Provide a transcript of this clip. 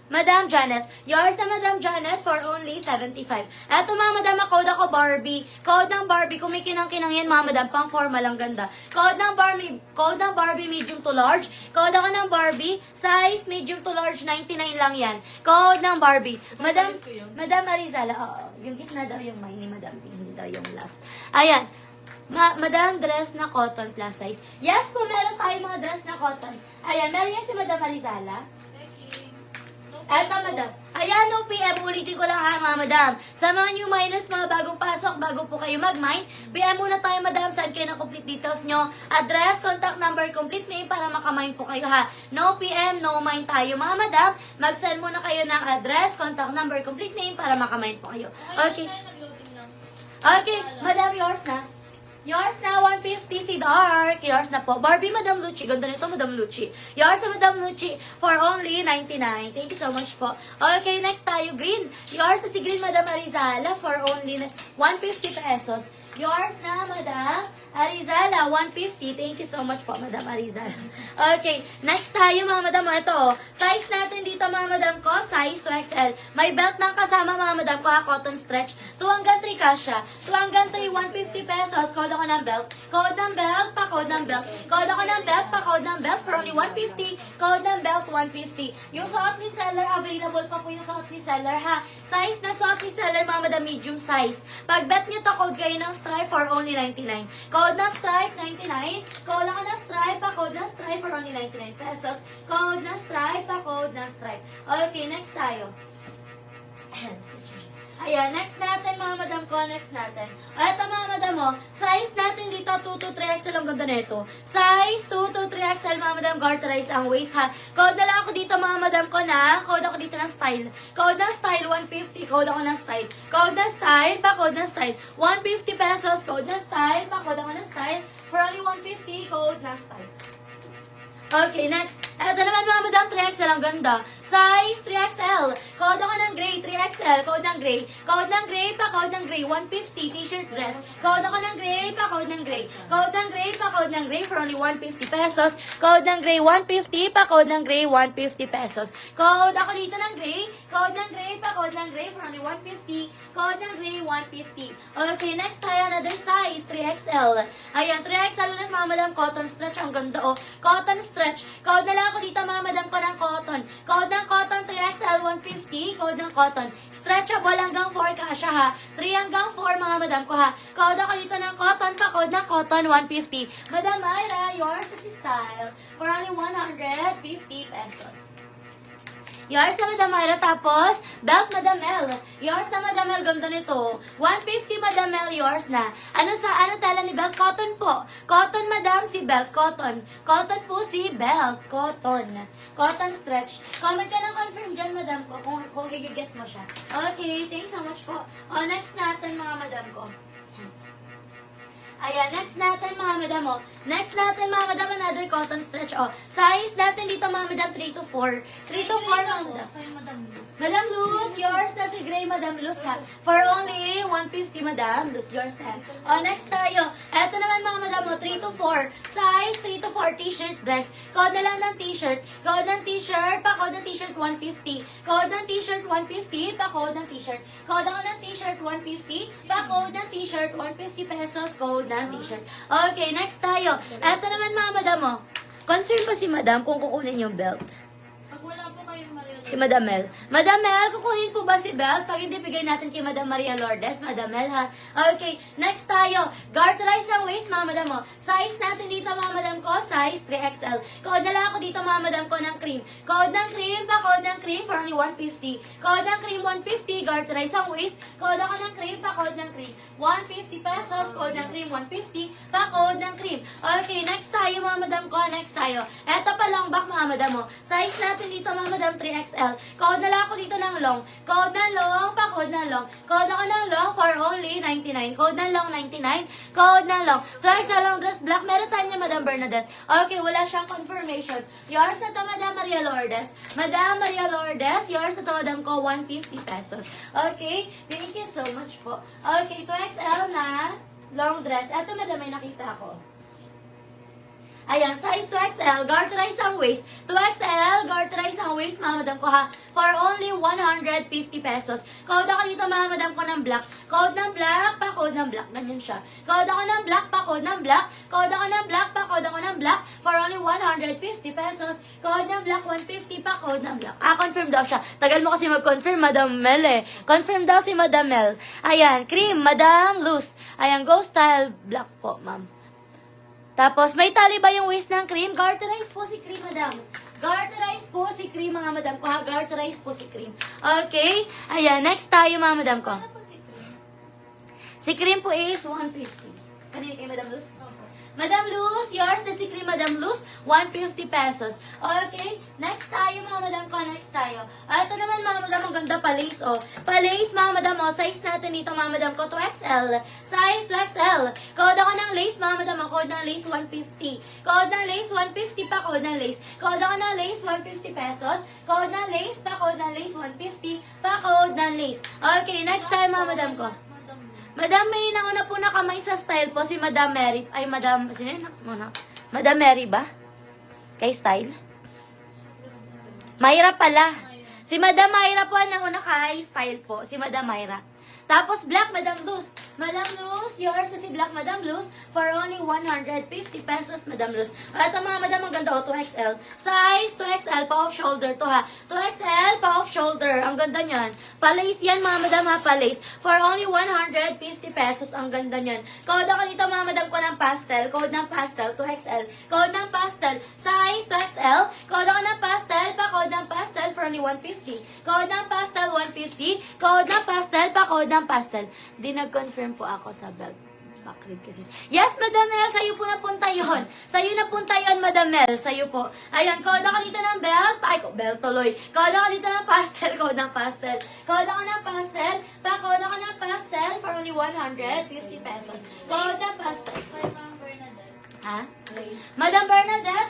Madam Janet. Yours na Madam Janet for only 75. Eto mga madam, code ako Barbie. Code ng Barbie, kumikinang-kinang yan mga madam, pang formal ang ganda. Code ng Barbie medium to large. Code ako ng Barbie, size medium to large, 99 lang yan. Code ng Barbie. Madam Arizala, oo, yung gitna daw yung may ni Madam Pink, hindi daw yung last. Ayan. Madam, dress na cotton plus size. Yes po, meron tayo mga dress na cotton. Ayan, meron yan si Madam Arizala. Eto, madam. Ayan, no PM. Ulitin ko lang ha, mga madam. Sa mga new minors, mga bagong pasok, bago po kayo mag-mine, PM muna tayo, madam. Saan kayo ng complete details nyo? Address, contact number, complete name para makamine po kayo ha. No PM, no mine tayo, mga madam. Mag-send muna kayo ng address, contact number, complete name para makamine po kayo. Okay. Okay, madam, yours na. Yours na, 150 si Dark. Yours na po. Barbie, Madam Lucci. Ganda nito, Madam Lucci. Yours na, Madam Lucci, for only 99. Thank you so much po. Okay, next tayo, Green. Yours na si Green, Madam Arizala, for only 150 pesos. Yours na, Madam Arizala, 150. Thank you so much po, Madam Arizala. Okay, next tayo, mga madam. Ito, size natin dito, mga madam ko, size 2XL. May belt ng kasama, mga madam ko, ha, cotton stretch. 2 hanggang 3 kasha. 2 hanggang 3, 150 pesos. Code ako ng belt. Code ng belt, pa-code ng belt. Code ako ng belt, pa-code ng belt for only 150. Code ng belt, 150. Yung suot ni seller, available pa po yung suot ni seller, ha. Size na suot ni seller, mga madam, medium size. Pag bet nyo to, code kayo ng stripe for only 99. Code ng stripe, 99. Code ako ng stripe, pa-code ng stripe for only 99 pesos. Code ng stripe, pa-code ng stripe. Okay, next tayo. Ayan, next natin, mga madam ko, next natin. Ito, mga madam mo, size natin dito, 2 to 3XL ang ganda nito. Size 2 to 3XL, mga madam, garterize ang waist, ha. Code na lang ako dito, mga madam ko na, code ako dito ng style. Code ng style, 150, code ako ng style. Code ng style, pa-code ng style. 150 pesos, code ng style, pa-code ako ng style. For only 150, code ng style. Okay, next. Ito naman, mga madam, 3XL ang ganda. Size 3XL. Code ako ng gray, 3XL. Code ng gray. Code ng gray, pa-code ng gray. 150, t-shirt dress. Code ako ng gray, pa-code ng gray. Code ng gray, pa-code ng gray for only 150 pesos. Code ng gray, 150, pa-code ng gray, 150 pesos. Code ako dito ng gray. Code ng gray, pa-code ng gray for only 150. Code ng gray, 150. Okay, next tayo, another size, 3XL. Ayan, 3XL ulit, mga madam, cotton stretch. Ang ganda, oh. Cotton stretch. Code na lang ako dito, mga madam ko, ng cotton. Code ng cotton, 3XL, 150. Code ng cotton. Stretchable hanggang 4 kasha, ha. 3 hanggang 4, mga madam ko, ha. Code ako dito ng cotton, pa code ng cotton, 150. Madam Myra, yours is style for only 150 pesos. Yours na, Madam Myra. Tapos, belt, Madam Mel. Yours na, Madam Mel. Ganda nito. 150, Madam Mel. Yours na. Ano tela ni belt? Cotton po. Cotton, Madam, si belt. Cotton. Cotton po si belt. Cotton. Cotton stretch. Comment ka ng confirm dyan, Madam ko, kung gigiget mo siya. Okay, thanks so much po. O, next natin, mga Madam ko. Ayan, next natin, mga madam, oh. Next natin, mga madam, another cotton stretch, oh. Size natin dito, mga madam, 3 to 4. 3 to 4, mga madam. Madam Luz, yours na si Gray, Madam Luz, ha. For only 150, Madam Luz, yours na. Oh, next tayo. Eto naman, mga madam, oh, 3 to 4. Size 3 to 4, t-shirt dress. Code na lang ng t-shirt. Code ng t-shirt, pa-code ng t-shirt, 150. Code ng t-shirt, 150, pa-code ng t-shirt. Code ako ng t-shirt, 150. Pa-code ng t-shirt, 150 pesos, code ng t-shirt. Okay, next tayo. Eto naman, mga madam, oh. Confirm po si madam kung kukunin yung belt. Pag wala po kayong Maria Si Madam Mel. Madam Mel, kukunin po ba si belt? Pag hindi, bigay natin kay Madam Maria Lourdes. Madam Mel, ha? Okay, next tayo. Garterize ang waist, mga madam, mo. Size natin dito, mga madam ko, size 3XL. Code na lang ako dito, mga madam ko, ng cream. Code ng cream, pa-code ng cream for only 150. Code ng cream, 150. Garterize ang waist. Code ako ng cream, pa-code ng cream. 150 pesos. Code ng cream, 150. Pa-code ng cream. Okay, next tayo, mga madam ko. Next tayo. Eto pa lang back, mga madam, mo. Size natin dito, mga madam, 3XL. Code na lang ako dito ng long. Code ng long, pa-code ng long. Code ako ng long for only 99. Code ng long, 99. Code ng long. Twice na long dress black. Meron tayo niya, Madam Bernadette. Okay, wala siyang confirmation. Yours na to, Madam Maria Lourdes. Madam Maria Lourdes, yours na to, Madam ko, 150 pesos. Okay, thank you so much po. Okay, 2XL na long dress. Eto, Madam, may nakita ako. Ayan, size 2XL, garterize ang waist. 2XL, garterize ang waist, mga madam ko ha. For only 150 pesos. Code ako dito, mga madam ko ng black. Code ng black, pa-code ng black. Ganyan siya. Code ako ng black, pa-code ng black. Code ako ng black, pa-code ako ng black. For only 150 pesos. Code ng black, 150, pa-code ng black. Confirm daw siya. Tagal mo kasi mag-confirm, Madam Mel eh. Confirm daw si Madam Mel. Ayan, cream, Madam Luz. Ayan, Go Style Black po, ma'am. Tapos, may tali ba yung waist ng cream? Garterize po si cream, madam. Garterize po si cream, mga madam ko ha. Garterize po si cream. Okay? Ayan, next tayo, mga madam ko. Ano po si Cream? Si cream po is 150. Kanina kay Madam Luz? Opo. Madam Luz, yours na si cream, Madam Luz, 150 pesos. Okay? Next tayo, mga madam ko. Next tayo. Ito naman, mga madam, ang ganda pa-lace, oh. Pa-lace, mga madam, oh. Size natin dito, mga madam ko, 2XL. Size 2XL. Code ako ng lace, mga madam, oh. Code ng lace, 150. Code ng lace, 150 pa, code ng lace. Code ako ng lace, 150 pesos. Code ng lace, pa, code ng lace, 150. Pa, code ng lace. Okay, next time, mga madam ko. Madam, may nauna po na kamay sa style po si Madam Mary. Ay, Madam, sino yun? Madam Mary ba? Kay style? Mayra pala. Si Madam Mayra po ang nauna kay style po. Si Madam Mayra. Tapos black, Madam Luz. Madam Luz, yours na si black, Madam Luz. For only 150 pesos, Madam Luz. Ito mga madam, ang ganda, 2XL. Size 2XL, pa-off shoulder to ha. 2XL, pa-off shoulder. Ang ganda niyan. Pa-lace yan, mga madam ha, pa-lace. For only 150 pesos, ang ganda niyan. Code ako dito, mga madam ko ng pastel. Code ng pastel, 2XL. Code ng pastel, size 2XL. Code ako ng pastel, pa-code ng pastel for only 150. Code ng pastel, 150. Code ng pastel, pa-code ng pastel. Di nag-confirm po ako sa belt. Backread kasi. Yes, Madam Mel, sa'yo po napunta yun. Sa'yo napunta yun, Madam Mel. Sa'yo po. Ayan, code ako dito ng belt. Ay, belt tuloy. Code ako dito ng pastel. Code ng pastel. Code ako ng pastel. Pa-code ako ng pastel for only 150 pesos. Code ng pastel. Kay Ma'am Bernadette. Ha? Lace. Madam Bernadette,